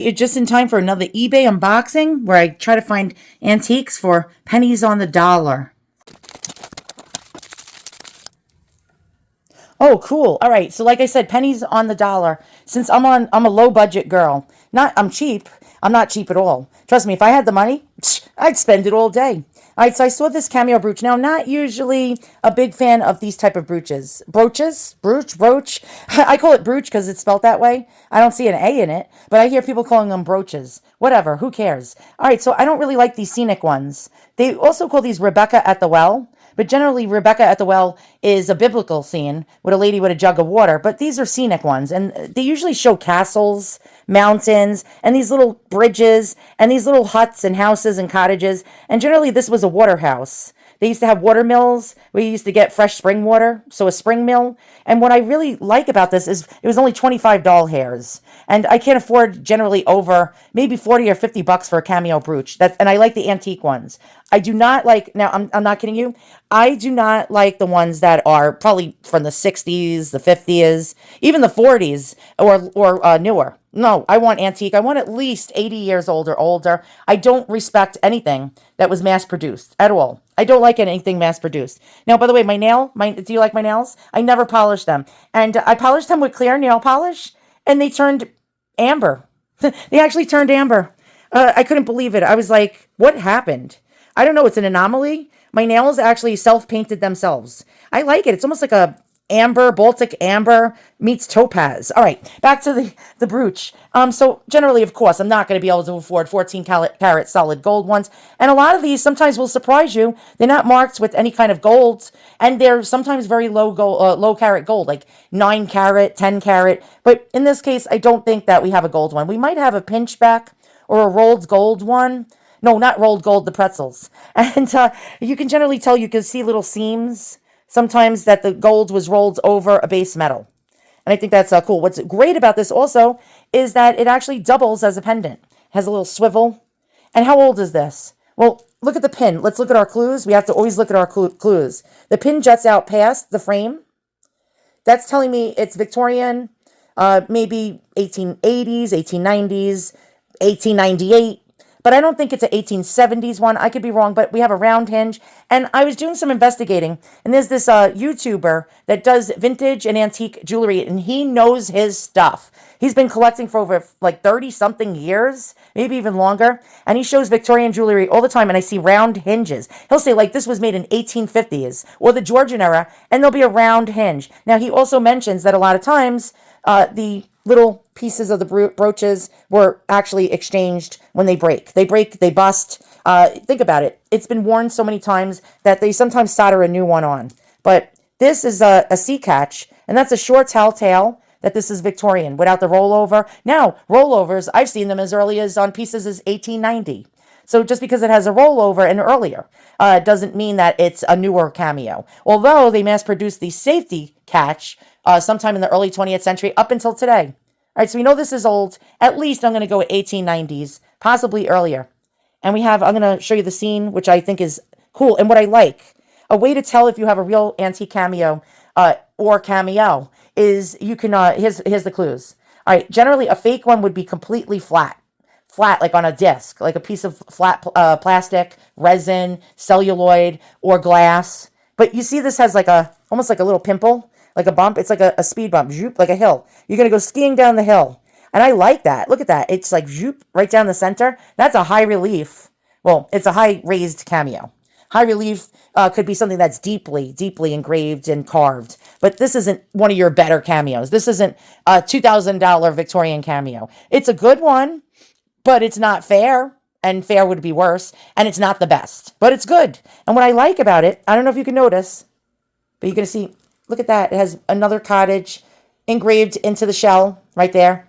It's just in time for another eBay unboxing where I try to find antiques for pennies on the dollar. Oh, cool. All right. So like I said, pennies on the dollar. Since I'm a low budget girl. Not I'm cheap. I'm not cheap at all. Trust me, if I had the money, I'd spend it all day. All right, so I saw this cameo brooch. Now, I'm not usually a big fan of these type of brooches. Brooch. I call it brooch because it's spelled that way. I don't see an A in it, but I hear people calling them brooches. Whatever, who cares? All right, so I don't really like these scenic ones. They also call these Rebecca at the Well. But generally, Rebecca at the Well is a biblical scene with a lady with a jug of water. But these are scenic ones. And they usually show castles, mountains, and these little bridges, and these little huts and houses and cottages. And generally, this was a water house. They used to have water mills where you used to get fresh spring water, so a spring mill. And what I really like about this is it was only 25 doll hairs. And I can't afford generally over maybe 40 or 50 bucks for a cameo brooch. And I like the antique ones. I do not like, now I'm not kidding you, I do not like the ones that are probably from the 60s, the 50s, even the 40s or newer. No, I want antique. I want at least 80 years old or older. I don't respect anything that was mass produced at all. I don't like anything mass produced. Now, by the way, do you like my nails? I never polish them. And I polished them with clear nail polish and they turned amber. They actually turned amber. I couldn't believe it. I was like, what happened? I don't know. It's an anomaly. My nails actually self-painted themselves. I like it. It's almost like a Baltic amber meets topaz. All right, back to the brooch. So generally, of course, I'm not going to be able to afford 14 carat solid gold ones. And a lot of these sometimes will surprise you. They're not marked with any kind of gold, and they're sometimes very low carat gold, like 9 carat, 10 carat. But in this case, I don't think that we have a gold one. We might have a pinchback or a rolled gold one. No, not rolled gold, the pretzels. And you can generally tell, you can see little seams sometimes that the gold was rolled over a base metal. And I think that's cool. What's great about this also is that it actually doubles as a pendant. It has a little swivel. And how old is this? Well, look at the pin. Let's look at our clues. We have to always look at our clues. The pin juts out past the frame. That's telling me it's Victorian, maybe 1880s, 1890s, 1898. But I don't think it's an 1870s one. I could be wrong, but we have a round hinge. And I was doing some investigating, and there's this YouTuber that does vintage and antique jewelry, and he knows his stuff. He's been collecting for over like 30-something years, maybe even longer, and he shows Victorian jewelry all the time, and I see round hinges. He'll say, like, this was made in 1850s or the Georgian era, and there'll be a round hinge. Now, he also mentions that a lot of times the little pieces of the brooches were actually exchanged when they break. They break, they bust. Think about it. It's been worn so many times that they sometimes solder a new one on. But this is a sea catch, and that's a short telltale that this is Victorian without the rollover. Now, rollovers, I've seen them as early as on pieces as 1890. So just because it has a rollover and earlier doesn't mean that it's a newer cameo. Although they mass-produced the safety catch sometime in the early 20th century up until today. All right, so we know this is old. At least I'm going to go with 1890s, possibly earlier. And I'm going to show you the scene, which I think is cool. And what I like, a way to tell if you have a real antique cameo or cameo is you can, here's the clues. All right, generally a fake one would be completely flat, like on a disc, like a piece of flat plastic, resin, celluloid, or glass. But you see this has almost like a little pimple, like a bump. It's like a speed bump, zoop, like a hill. You're going to go skiing down the hill. And I like that. Look at that. It's like zoop, right down the center. That's a high relief. Well, it's a high raised cameo. High relief could be something that's deeply, deeply engraved and carved. But this isn't one of your better cameos. This isn't a $2,000 Victorian cameo. It's a good one, but it's not fair. And fair would be worse. And it's not the best, but it's good. And what I like about it, I don't know if you can notice, but you're going to see, look at that. It has another cottage engraved into the shell right there.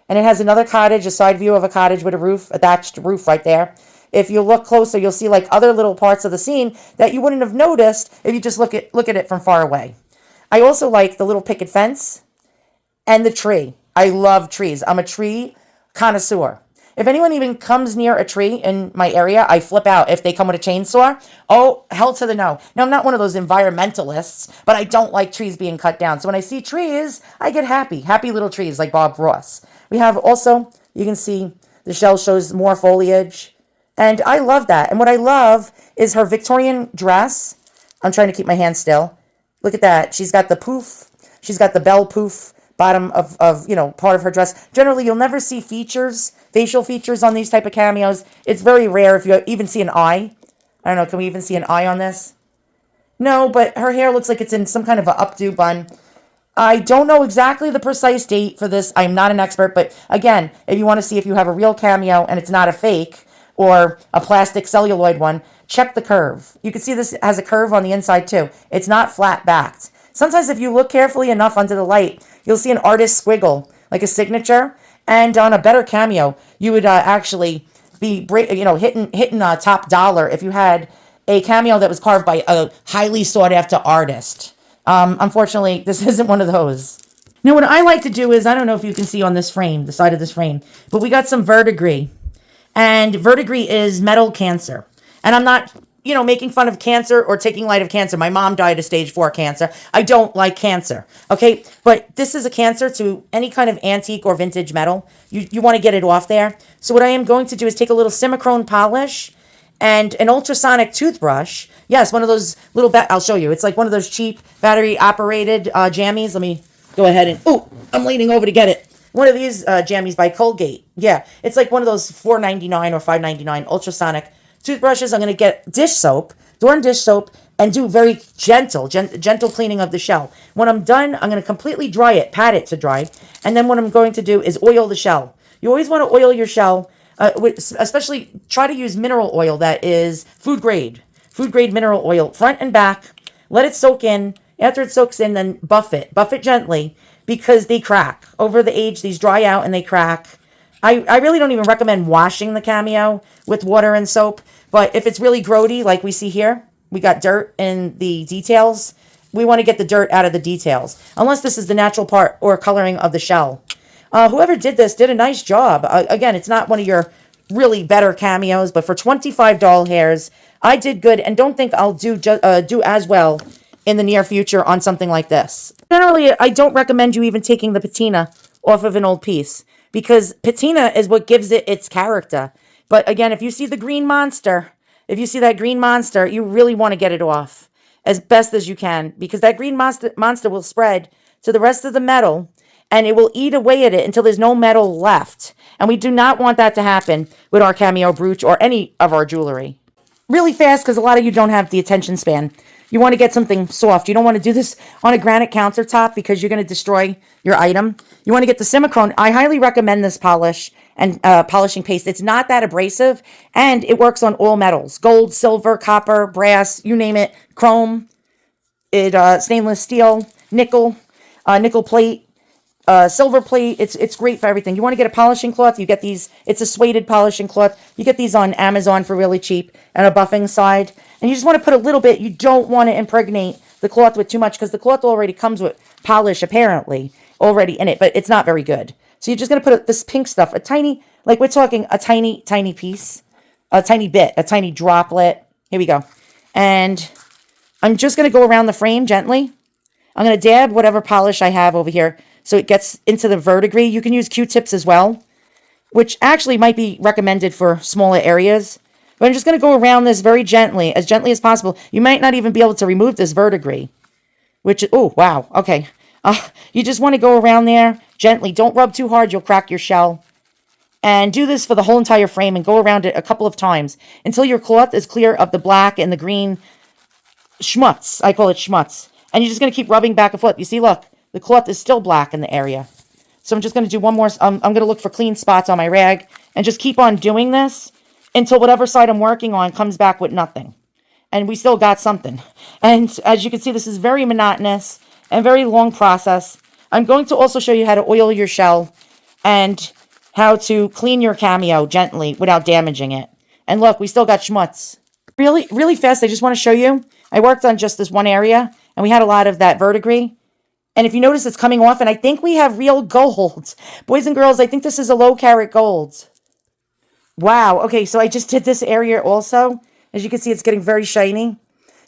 And it has another cottage, a side view of a cottage with a thatched roof right there. If you look closer, you'll see like other little parts of the scene that you wouldn't have noticed if you just look at it from far away. I also like the little picket fence and the tree. I love trees. I'm a tree connoisseur. If anyone even comes near a tree in my area, I flip out. If they come with a chainsaw, oh, hell to the no. Now, I'm not one of those environmentalists, but I don't like trees being cut down. So when I see trees, I get happy. Happy little trees like Bob Ross. We have also You can see the shell shows more foliage. And I love that. And what I love is her Victorian dress. I'm trying to keep my hand still. Look at that. She's got the poof. She's got the bell poof bottom of part of her dress. Generally, you'll never see features, facial features on these type of cameos. It's very rare if you even see an eye. I don't know. Can we even see an eye on this? No, but her hair looks like it's in some kind of a updo bun. I don't know exactly the precise date for this. I'm not an expert, but again, if you want to see if you have a real cameo and it's not a fake or a plastic celluloid one, check the curve. You can see this has a curve on the inside too. It's not flat backed. Sometimes if you look carefully enough under the light, you'll see an artist squiggle, like a signature. And on a better cameo, you would actually be hitting top dollar if you had a cameo that was carved by a highly sought after artist. Unfortunately, this isn't one of those. Now, what I like to do is, I don't know if you can see on this frame, the side of this frame, but we got some verdigris. And verdigris is metal cancer. And I'm not, making fun of cancer or taking light of cancer. My mom died of stage 4 cancer. I don't like cancer. Okay. But this is a cancer to any kind of antique or vintage metal. You want to get it off there. So what I am going to do is take a little Simichrome polish and an ultrasonic toothbrush. Yes, one of those little, I'll show you. It's like one of those cheap battery operated jammies. Let me go ahead and, I'm leaning over to get it. One of these jammies by Colgate. Yeah, it's like one of those $4.99 or $5.99 ultrasonic toothbrushes. I'm going to get dish soap, Dawn dish soap, and do very gentle cleaning of the shell. When I'm done, I'm going to completely dry it, pat it to dry. And then what I'm going to do is oil the shell. You always want to oil your shell, especially try to use mineral oil that is food grade mineral oil, front and back. Let it soak in. After it soaks in, then buff it gently, because they crack. Over the age, these dry out and they crack. I really don't even recommend washing the cameo with water and soap. But if it's really grody, like we see here, we got dirt in the details. We want to get the dirt out of the details. Unless this is the natural part or coloring of the shell. Whoever did this did a nice job. Again, it's not one of your really better cameos. But for $25 hairs, I did good. And don't think I'll do as well in the near future on something like this. Generally, I don't recommend you even taking the patina off of an old piece, because patina is what gives it its character. But again, if you see the green monster, you really want to get it off as best as you can, because that green monster will spread to the rest of the metal and it will eat away at it until there's no metal left. And we do not want that to happen with our cameo brooch or any of our jewelry. Really fast, because a lot of you don't have the attention span. You want to get something soft. You don't want to do this on a granite countertop because you're going to destroy your item. You want to get the Simichrome. I highly recommend this polish and polishing paste. It's not that abrasive, and it works on all metals. Gold, silver, copper, brass, you name it. Chrome, stainless steel, nickel, nickel plate, silver plate. It's great for everything. You want to get a polishing cloth. You get these. It's a suede polishing cloth. You get these on Amazon for really cheap, and a buffing side. And you just want to put a little bit. You don't want to impregnate the cloth with too much, because the cloth already comes with polish, apparently, already in it. But it's not very good. So you're just going to put this pink stuff, a tiny, like we're talking a tiny, tiny piece, a tiny bit, a tiny droplet. Here we go. And I'm just going to go around the frame gently. I'm going to dab whatever polish I have over here so it gets into the verdigris. You can use Q-tips as well, which actually might be recommended for smaller areas. But I'm just going to go around this very gently as possible. You might not even be able to remove this verdigris, which, oh, wow, okay. You just want to go around there gently. Don't rub too hard. You'll crack your shell. And do this for the whole entire frame and go around it a couple of times until your cloth is clear of the black and the green schmutz. I call it schmutz. And you're just going to keep rubbing back and forth. You see, look, the cloth is still black in the area. So I'm just going to do one more. I'm going to look for clean spots on my rag and just keep on doing this until whatever side I'm working on comes back with nothing. And we still got something. And as you can see, this is very monotonous and very long process. I'm going to also show you how to oil your shell and how to clean your cameo gently without damaging it. And look, we still got schmutz. Really, really fast, I just want to show you. I worked on just this one area, and we had a lot of that verdigris. And if you notice, it's coming off, and I think we have real gold. Boys and girls, I think this is a low carat gold. Wow, okay, so I just did this area also. As you can see, it's getting very shiny.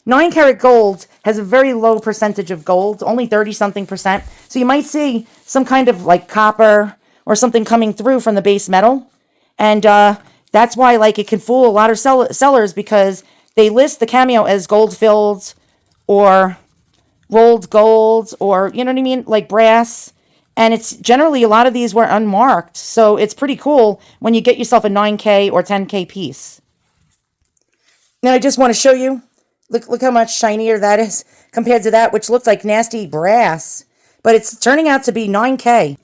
9 karat gold has a very low percentage of gold, only 30-something%. So you might see some kind of like copper or something coming through from the base metal. And that's why, like, it can fool a lot of sellers, because they list the Cameo as gold filled or rolled gold, or, you know what I mean, like brass. And it's generally, a lot of these were unmarked. So it's pretty cool when you get yourself a 9K or 10K piece. Now I just want to show you, look how much shinier that is compared to that, which looked like nasty brass. But it's turning out to be 9K.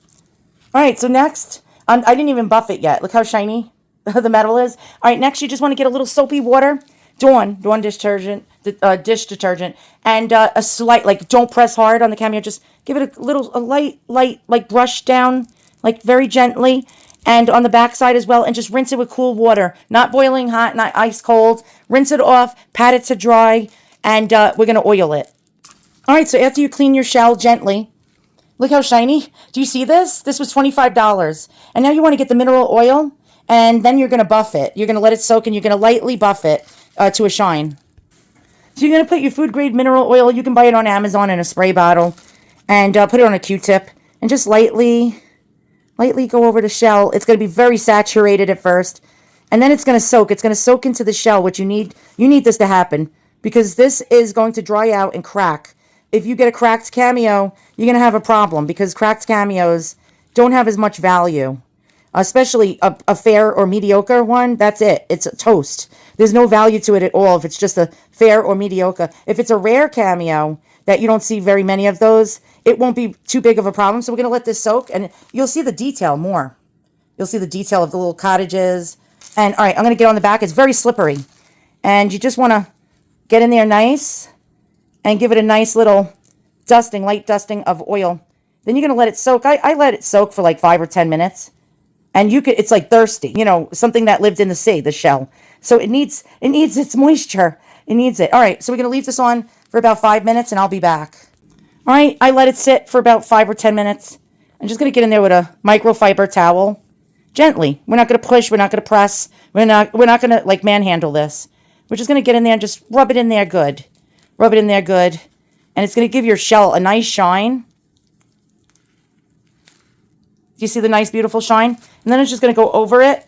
All right, so next, I didn't even buff it yet. Look how shiny the metal is. All right, next you just want to get a little soapy water. Dawn dish detergent, and a slight, like, don't press hard on the Cameo. Just give it a light, like, brush down, like, very gently, and on the back side as well, and just rinse it with cool water. Not boiling hot, not ice cold. Rinse it off, pat it to dry, and we're going to oil it. All right, so after you clean your shell gently, look how shiny. Do you see this? This was $25. And now you want to get the mineral oil, and then you're going to buff it. You're going to let it soak, and you're going to lightly buff it to a shine. So you're going to put your food grade mineral oil. You can buy it on Amazon in a spray bottle, and put it on a Q-tip, and just lightly go over the shell. It's going to be very saturated at first, and then it's going to soak. It's going to soak into the shell, which you need this to happen, because this is going to dry out and crack. If you get a cracked Cameo, you're going to have a problem, because cracked Cameos don't have as much value. Especially a fair or mediocre one, that's it. It's a toast. There's no value to it at all if it's just a fair or mediocre. If it's a rare Cameo that you don't see very many of those, it won't be too big of a problem. So we're going to let this soak, and you'll see the detail more. You'll see the detail of the little cottages. And, all right, I'm going to get on the back. It's very slippery. And you just want to get in there nice and give it a nice little dusting, light dusting of oil. Then you're going to let it soak. I let it soak for like 5 or 10 minutes. And it's like thirsty, you know, something that lived in the sea, the shell. So it needs its moisture. It needs it. All right, so we're going to leave this on for about 5 minutes, and I'll be back. All right, I let it sit for about 5 or 10 minutes. I'm just going to get in there with a microfiber towel. Gently. We're not going to push. We're not going to press. We're not going to, like, manhandle this. We're just going to get in there and just rub it in there good. Rub it in there good. And it's going to give your shell a nice shine. Do you see the nice, beautiful shine? And then I'm just going to go over it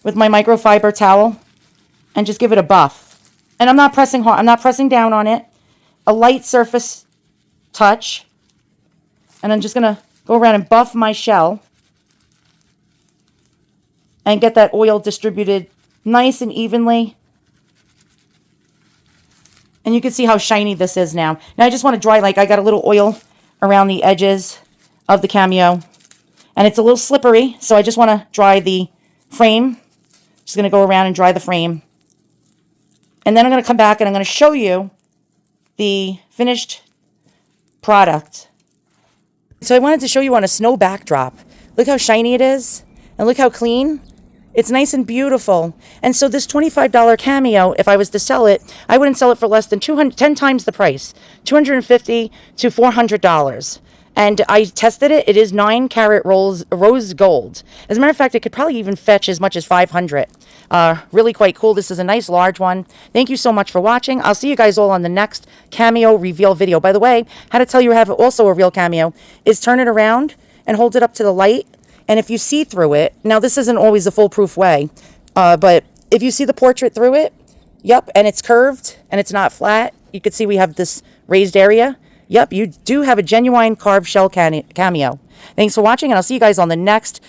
with my microfiber towel and just give it a buff. And I'm not pressing hard. I'm not pressing down on it. A light surface touch. And I'm just going to go around and buff my shell and get that oil distributed nice and evenly. And you can see how shiny this is now. Now I just want to dry, like, I got a little oil around the edges of the Cameo. And it's a little slippery, so I just want to dry the frame. Just going to go around and dry the frame. And then I'm going to come back and I'm going to show you the finished product. So I wanted to show you on a snow backdrop. Look how shiny it is. And look how clean. It's nice and beautiful. And so this $25 Cameo, if I was to sell it, I wouldn't sell it for less than 10 times the price. $250 to $400. And I tested it. It is 9-carat rose gold. As a matter of fact, it could probably even fetch as much as $500. Really quite cool. This is a nice large one. Thank you so much for watching. I'll see you guys all on the next Cameo reveal video. By the way, how to tell you have also a real Cameo is turn it around and hold it up to the light. And if you see through it, now this isn't always a foolproof way, but if you see the portrait through it, yep, and it's curved and it's not flat, you can see we have this raised area. Yep, you do have a genuine carved shell Cameo. Thanks for watching, and I'll see you guys on the next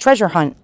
treasure hunt.